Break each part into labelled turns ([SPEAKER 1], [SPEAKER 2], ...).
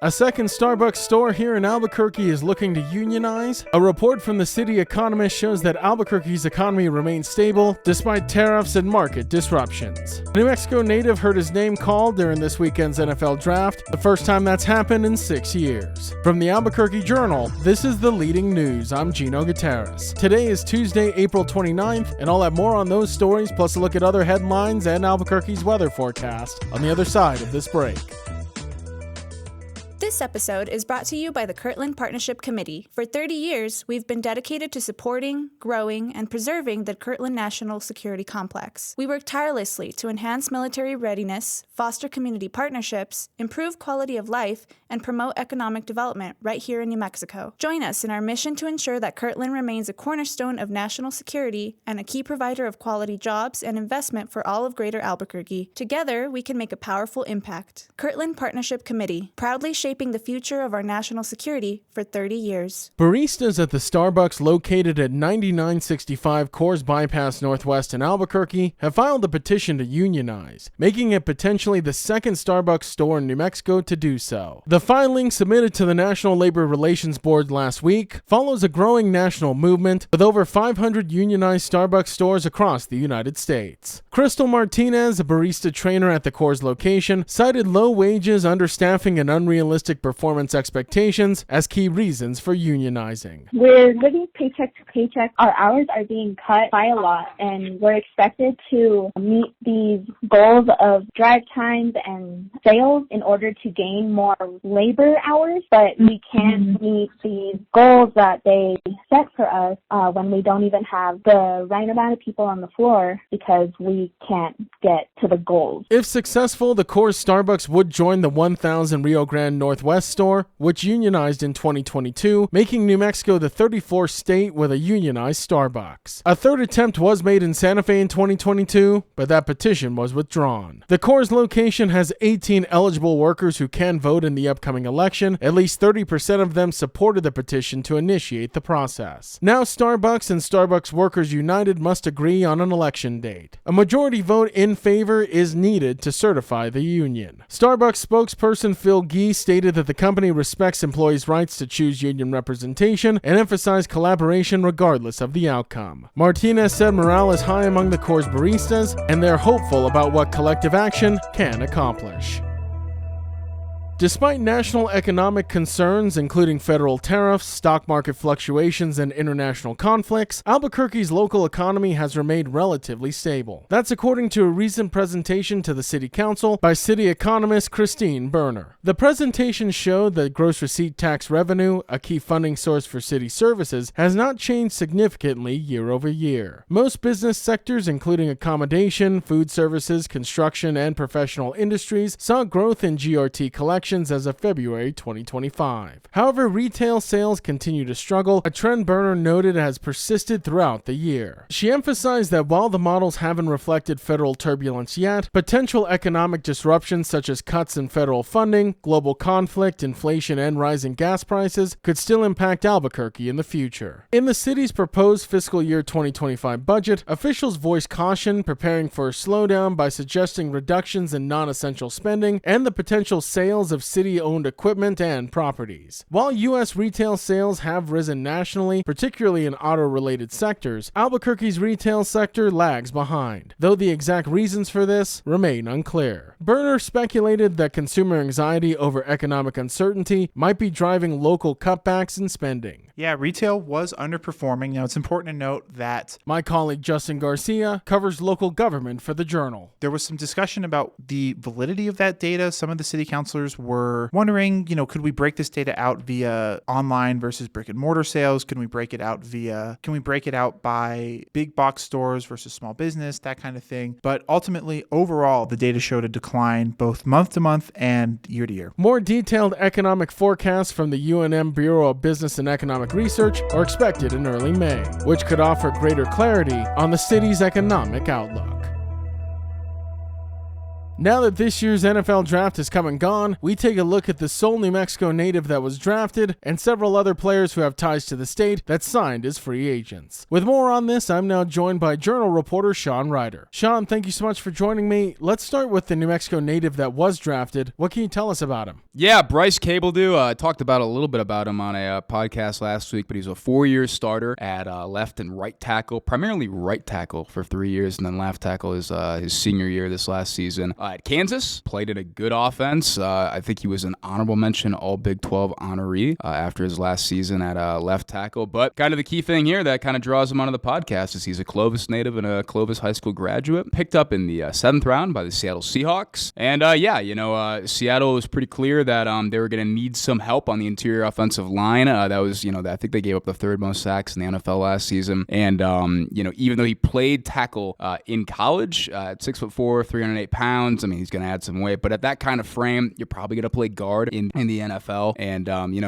[SPEAKER 1] A second Starbucks store here in Albuquerque is looking to unionize. A report from the city economist shows that Albuquerque's economy remains stable despite tariffs and market disruptions. A New Mexico native heard his name called during this weekend's NFL draft, the first time that's happened in 6 years. From the Albuquerque Journal, this is the leading news. I'm Gino Gutierrez. Today is Tuesday, April 29th, and I'll have more on those stories, plus a look at other headlines and Albuquerque's weather forecast on the other side of this break.
[SPEAKER 2] This episode is brought to you by the Kirtland Partnership Committee. For 30 years, we've been dedicated to supporting, growing, and preserving the Kirtland National Security Complex. We work tirelessly to enhance military readiness, foster community partnerships, improve quality of life, and promote economic development right here in New Mexico. Join us in our mission to ensure that Kirtland remains a cornerstone of national security and a key provider of quality jobs and investment for all of Greater Albuquerque. Together, we can make a powerful impact. Kirtland Partnership Committee, proudly shaping the future of our national security for 30 years.
[SPEAKER 1] Baristas at the Starbucks located at 9965 Coors Bypass Northwest in Albuquerque have filed a petition to unionize, making it potentially the second Starbucks store in New Mexico to do so. The filing, submitted to the National Labor Relations Board last week, follows a growing national movement with over 500 unionized Starbucks stores across the United States. Crystal Martinez, a barista trainer at the Coors location, cited low wages, understaffing, and unrealistic performance expectations as key reasons for unionizing.
[SPEAKER 3] We're living paycheck to paycheck. Our hours are being cut by a lot, and we're expected to meet these goals of drive times and sales in order to gain more labor hours, but we can't meet these goals that they set for us when we don't even have the right amount of people on the floor because we can't get to the goals.
[SPEAKER 1] If successful, the Coors Starbucks would join the 1,000 Rio Grande Northwest store, which unionized in 2022, making New Mexico the 34th state with a unionized Starbucks. A third attempt was made in Santa Fe in 2022, but that petition was withdrawn. The Coors location has 18 eligible workers who can vote in the upcoming election. At least 30% of them supported the petition to initiate the process. Now Starbucks and Starbucks Workers United must agree on an election date. A majority vote in favor is needed to certify the union. Starbucks spokesperson Phil Gee stated that the company respects employees' rights to choose union representation and emphasize collaboration regardless of the outcome. Martinez said morale is high among the Coors baristas, and they're hopeful about what collective action can accomplish. Despite national economic concerns, including federal tariffs, stock market fluctuations, and international conflicts, Albuquerque's local economy has remained relatively stable. That's according to a recent presentation to the City Council by city economist Christine Berner. The presentation showed that gross receipt tax revenue, a key funding source for city services, has not changed significantly year over year. Most business sectors, including accommodation, food services, construction, and professional industries, saw growth in GRT collections as of February 2025. However, retail sales continue to struggle, a trend Berner noted has persisted throughout the year. She emphasized that while the models haven't reflected federal turbulence yet, potential economic disruptions such as cuts in federal funding, global conflict, inflation, and rising gas prices could still impact Albuquerque in the future. In the city's proposed fiscal year 2025 budget, officials voiced caution, preparing for a slowdown by suggesting reductions in non-essential spending and the potential sales of city-owned equipment and properties. While U.S. retail sales have risen nationally, particularly in auto-related sectors, Albuquerque's retail sector lags behind, though the exact reasons for this remain unclear. Berner speculated that consumer anxiety over economic uncertainty might be driving local cutbacks in spending.
[SPEAKER 4] Yeah, retail was underperforming. Now, it's important to note that
[SPEAKER 1] my colleague Justin Garcia covers local government for the Journal.
[SPEAKER 4] There was some discussion about the validity of that data. Some of the city councilors were wondering, could we break this data out via online versus brick and mortar sales? Can we break it out by big box stores versus small business, that kind of thing? But ultimately, overall, the data showed a decline both month to month and year to year.
[SPEAKER 1] More detailed economic forecasts from the UNM Bureau of Business and Economic Research are expected in early May, which could offer greater clarity on the city's economic outlook. Now that this year's NFL draft has come and gone, we take a look at the sole New Mexico native that was drafted and several other players who have ties to the state that signed as free agents. With more on this, I'm now joined by Journal reporter Sean Ryder. Sean, thank you so much for joining me. Let's start with the New Mexico native that was drafted. What can you tell us about him?
[SPEAKER 5] Yeah, Bryce Cabledew. I talked about a little bit about him on a podcast last week, but he's a 4-year starter at left and right tackle, primarily right tackle for 3 years, and then left tackle is his senior year this last season. At Kansas, played in a good offense. I think he was an honorable mention All Big 12 honoree after his last season at left tackle. But kind of the key thing here that kind of draws him onto the podcast is he's a Clovis native and a Clovis High School graduate. Picked up in the 7th round by the Seattle Seahawks. And Seattle was pretty clear that they were going to need some help on the interior offensive line. I think they gave up the 3rd most sacks in the NFL last season. And, even though he played tackle in college at 6'4", 308 pounds, I mean, he's going to add some weight. But at that kind of frame, you're probably going to play guard in the NFL. And,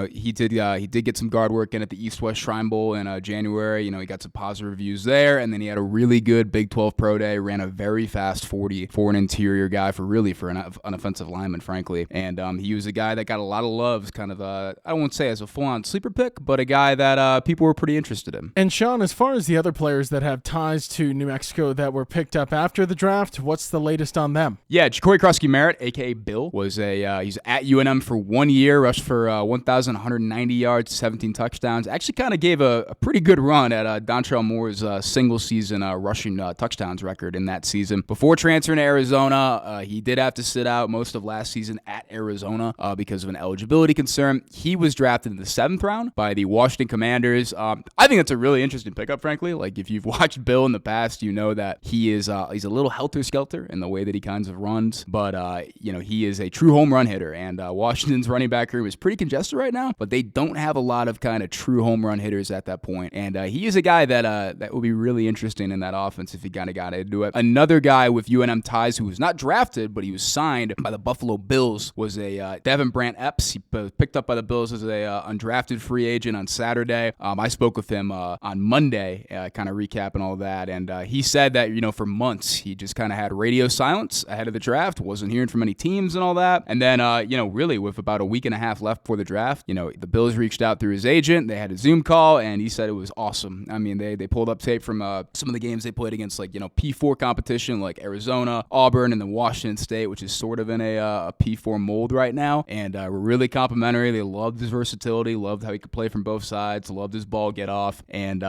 [SPEAKER 5] he did get some guard work in at the East-West Shrine Bowl in January. He got some positive reviews there. And then he had a really good Big 12 Pro Day, ran a very fast 40 for an interior guy for an offensive lineman, frankly. And he was a guy that got a lot of loves, kind of, I won't say as a full-on sleeper pick, but a guy that people were pretty interested in.
[SPEAKER 1] And Sean, as far as the other players that have ties to New Mexico that were picked up after the draft, what's the latest on them?
[SPEAKER 5] Yeah, Ja'Cory Krosky-Merritt, a.k.a. Bill, was he's at UNM for 1 year, rushed for 1,190 yards, 17 touchdowns. Actually kind of gave a pretty good run at Dontrell Moore's single-season rushing touchdowns record in that season. Before transferring to Arizona, he did have to sit out most of last season at Arizona because of an eligibility concern. He was drafted in the 7th round by the Washington Commanders. I think that's a really interesting pickup, frankly. Like, if you've watched Bill in the past, you know that he's a little helter-skelter in the way that he kinds of runs, but he is a true home run hitter, and Washington's running back room is pretty congested right now, but they don't have a lot of kind of true home run hitters at that point, and he is a guy that will be really interesting in that offense if he kind of got into it. Another guy with UNM ties who was not drafted, but he was signed by the Buffalo Bills was a Devin Brant Epps. He was picked up by the Bills as a undrafted free agent on Saturday. I spoke with him on Monday, kind of recapping all that, and he said that, for months he just kind of had radio silence ahead of the draft, wasn't hearing from any teams and all that. And then, really with about a week and a half left before the draft, the Bills reached out through his agent. They had a Zoom call, and he said it was awesome. I mean, they pulled up tape from some of the games they played against, P4 competition, like Arizona, Auburn, and then Washington State, which is sort of in a P4 mold right now. And were really complimentary. They loved his versatility, loved how he could play from both sides, loved his ball get off. And,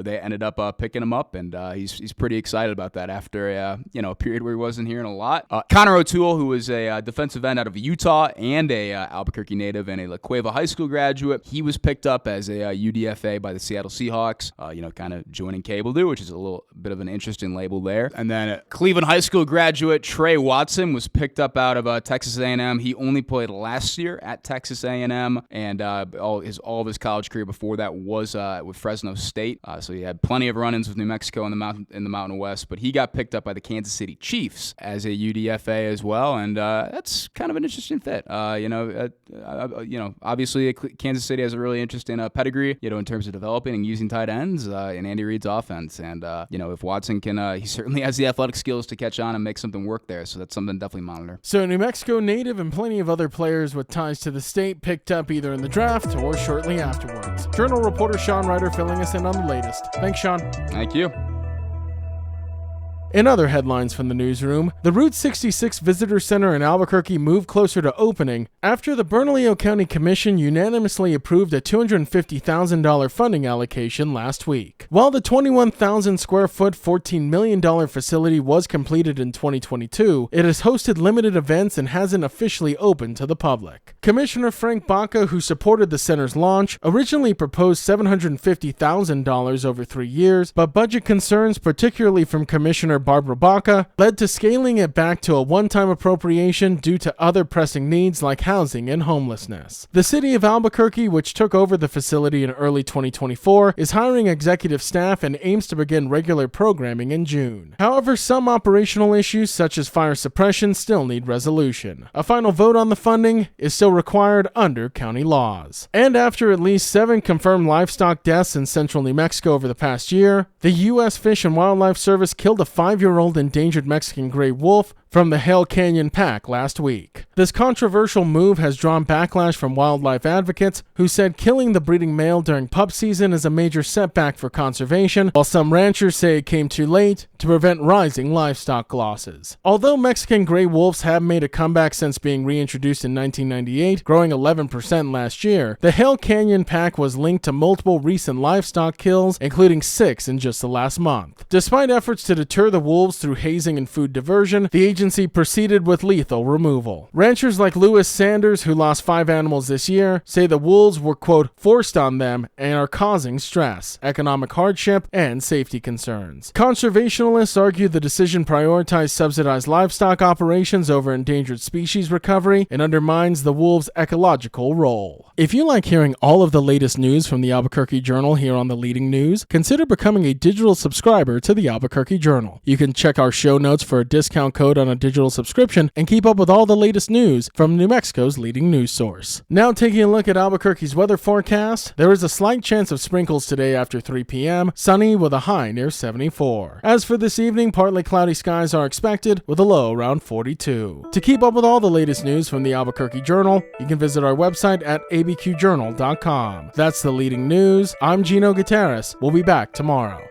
[SPEAKER 5] they ended up picking him up, and he's pretty excited about that after a period where he wasn't hearing a lot. Connor O'Toole, who was a defensive end out of Utah and a Albuquerque native and a La Cueva High School graduate, he was picked up as a UDFA by the Seattle Seahawks, kind of joining Cabledew, which is a little bit of an interesting label there. And then Cleveland High School graduate Trey Watson was picked up out of Texas A&M. He only played last year at Texas A&M, and all of his college career before that was with Fresno State. So he had plenty of run-ins with New Mexico in the Mountain West, but he got picked up by the Kansas City Chiefs as a UDFA as well, and that's kind of an interesting fit. Obviously Kansas City has a really interesting pedigree, in terms of developing and using tight ends in Andy Reid's offense, and if Watson can, he certainly has the athletic skills to catch on and make something work there, so that's something to definitely monitor.
[SPEAKER 1] So New Mexico native and plenty of other players with ties to the state picked up either in the draft or shortly afterwards. Journal reporter Sean Ryder filling us in on the latest. Thanks, Sean.
[SPEAKER 5] Thank you.
[SPEAKER 1] In other headlines from the newsroom, the Route 66 Visitor Center in Albuquerque moved closer to opening after the Bernalillo County Commission unanimously approved a $250,000 funding allocation last week. While the 21,000 square foot, $14 million facility was completed in 2022, it has hosted limited events and hasn't officially opened to the public. Commissioner Frank Baca, who supported the center's launch, originally proposed $750,000 over 3 years, but budget concerns, particularly from Commissioner Barbara Baca, led to scaling it back to a one-time appropriation due to other pressing needs like housing and homelessness. The city of Albuquerque, which took over the facility in early 2024, is hiring executive staff and aims to begin regular programming in June. However, some operational issues such as fire suppression still need resolution. A final vote on the funding is still required under county laws. And after at least 7 confirmed livestock deaths in central New Mexico over the past year, the U.S. Fish and Wildlife Service killed a 5 5-year-old endangered Mexican gray wolf from the Hale Canyon Pack last week. This controversial move has drawn backlash from wildlife advocates who said killing the breeding male during pup season is a major setback for conservation, while some ranchers say it came too late to prevent rising livestock losses. Although Mexican gray wolves have made a comeback since being reintroduced in 1998, growing 11% last year, the Hale Canyon Pack was linked to multiple recent livestock kills, including 6 in just the last month. Despite efforts to deter the wolves through hazing and food diversion, the agency proceeded with lethal removal. Ranchers like Lewis Sanders, who lost 5 animals this year, say the wolves were, quote, forced on them and are causing stress, economic hardship, and safety concerns. Conservationists argue the decision prioritized subsidized livestock operations over endangered species recovery and undermines the wolves' ecological role. If you like hearing all of the latest news from the Albuquerque Journal here on the Leading News, consider becoming a digital subscriber to the Albuquerque Journal. You can check our show notes for a discount code on a digital subscription and keep up with all the latest news from New Mexico's leading news source. Now taking a look at Albuquerque's weather forecast, there is a slight chance of sprinkles today after 3 p.m., sunny with a high near 74. As for this evening, partly cloudy skies are expected with a low around 42. To keep up with all the latest news from the Albuquerque Journal, you can visit our website at abqjournal.com. That's the Leading News. I'm Gino Gutierrez. We'll be back tomorrow.